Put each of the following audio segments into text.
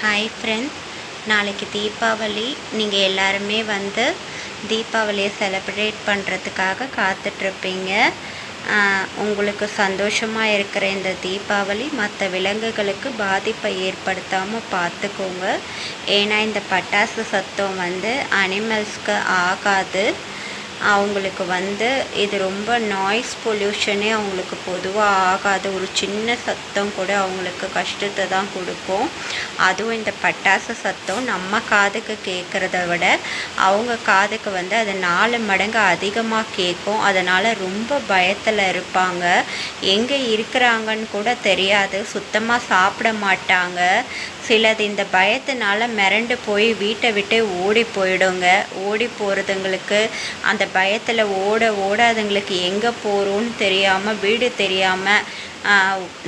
Hi friends, நாளைக்கு தீபாவளி. நீங்கள் எல்லாருமே தீபாவளியை செலிப்ரேட் பண்ணுறதுக்காக காத்துட்ருப்பீங்க. உங்களுக்கு சந்தோஷமாக இருக்கிற இந்த தீபாவளி மற்ற விலங்குகளுக்கு பாதிப்பை ஏற்படுத்தாமல் பார்த்துக்கோங்க. ஏன்னா இந்த பட்டாசு சத்தம் அனிமல்ஸ்க்கு ஆகாது. அவங்களுக்கு இது ரொம்ப நாய்ஸ் பொல்யூஷனே அவங்களுக்கு பொதுவாக ஆகாது. ஒரு சின்ன சத்தம் கூட அவங்களுக்கு கஷ்டத்தை தான் கொடுக்கும். அதுவும் இந்த பட்டாசு சத்தம் நம்ம காதுக்கு கேட்குறத விட அவங்க காதுக்கு அது 4 மடங்கு அதிகமாக கேட்கும். அதனால் ரொம்ப பயத்தில் இருப்பாங்க. எங்கே இருக்கிறாங்கன்னு கூட தெரியாது. சுத்தமாக சாப்பிட மாட்டாங்க. சிலது இந்த பயத்தினால மிரண்டு போய் வீட்டை விட்டு ஓடி போயிடுங்க. ஓடி போகிறதுங்களுக்கு அந்த பயத்தில் ஓட அதுங்களுக்கு எங்கே போகிறோன்னு தெரியாமல், வீடு தெரியாமல்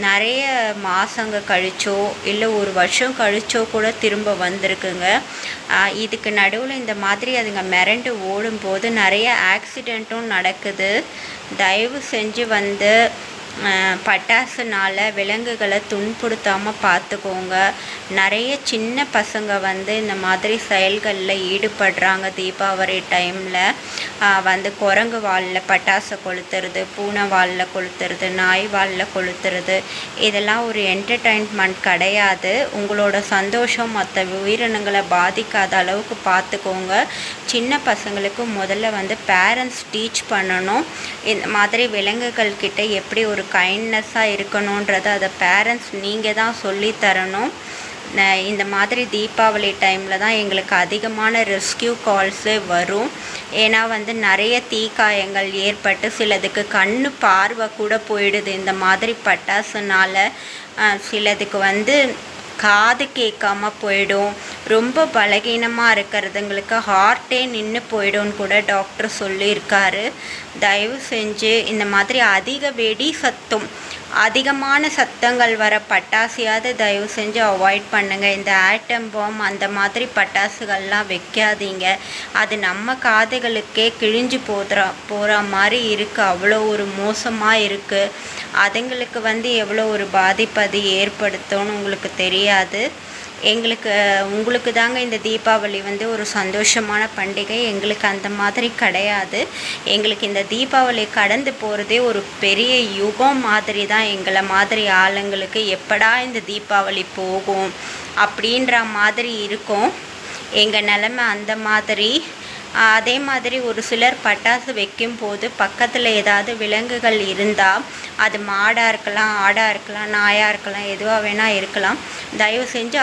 நிறைய மாதங்க கழிச்சோ இல்லை ஒரு வருஷம் கழிச்சோ கூட திரும்ப வந்திருக்குங்க. இதுக்கு நடுவில் இந்த மாதிரி அதுங்க மிரண்டு ஓடும்போது நிறைய ஆக்சிடெண்ட்டும் நடக்குது. தயவு செஞ்சு பட்டாசுனால் விலங்குகளை துன்புறுத்தாமல் பார்த்துக்கோங்க. நிறைய சின்ன பசங்க இந்த மாதிரி செயல்களில் ஈடுபடுறாங்க. தீபாவளி டைமில் குரங்கு வாலில் பட்டாசை கொளுத்துறது, பூனை வாலில் கொளுத்துறது, நாய் வாலில் கொளுத்துறது, இதெல்லாம் ஒரு என்டர்டெயின்மெண்ட் கிடையாது. உங்களோட சந்தோஷம் மற்ற உயிரினங்களை பாதிக்காத அளவுக்கு பார்த்துக்கோங்க. சின்ன பசங்களுக்கு முதல்ல பேரண்ட்ஸ் டீச் பண்ணணும். இந்த மாதிரி விலங்குகள் கிட்ட எப்படி ஒரு கைண்ட்னஸ்ஸாக இருக்கணுன்றதை அதை பேரண்ட்ஸ் நீங்கள் தான் சொல்லித்தரணும். இந்த மாதிரி தீபாவளி டைமில் தான் எங்களுக்கு அதிகமான ரெஸ்கியூ கால்ஸு வரும். ஏன்னா நிறைய தீக்காயங்கள் ஏற்பட்டு சிலதுக்கு கண்ணு பார்வை கூட போயிடுது. இந்த மாதிரி பட்டாசுனால் சிலதுக்கு காது கேட்காம போயிடும். ரொம்ப பலகீனமாக இருக்கிறதுங்களுக்கு ஹார்ட்டே நின்று போயிடும்னு கூட டாக்டர் சொல்லியிருக்காரு. தயவு செஞ்சு இந்த மாதிரி அதிக வெடி சத்தம், அதிகமான சத்தங்கள் வர பட்டாசையாவது தயவு செஞ்சு அவாய்ட் பண்ணுங்கள். இந்த ஆட்டம் பாம் அந்த மாதிரி பட்டாசுகள்லாம் வைக்காதீங்க. அது நம்ம காதுகளுக்கே கிழிஞ்சு போகிற மாதிரி இருக்குது. அவ்வளோ ஒரு மோசமாக இருக்குது. அதுங்களுக்கு எவ்வளோ ஒரு பாதிப்பு அது ஏற்படுத்தும்னு உங்களுக்கு தெரியாது. உங்களுக்கு தாங்க இந்த தீபாவளி ஒரு சந்தோஷமான பண்டிகை. எங்களுக்கு அந்த மாதிரி கிடையாது. எங்களுக்கு இந்த தீபாவளி கடந்து போகிறதே ஒரு பெரிய யுகம் மாதிரி தான். எங்களை மாதிரி ஆளுங்களுக்கு எப்படா இந்த தீபாவளி போகும் அப்படின்ற மாதிரி இருக்கும். எங்கள் நிலமை அந்த மாதிரி. அதே மாதிரி ஒரு சிலர் பட்டாசு வைக்கும்போது பக்கத்தில் ஏதாவது விலங்குகள் இருந்தால், அது மாடாக இருக்கலாம், ஆடாக இருக்கலாம், நாயாக இருக்கலாம், எதுவாக வேணால் இருக்கலாம், தயவு செஞ்சு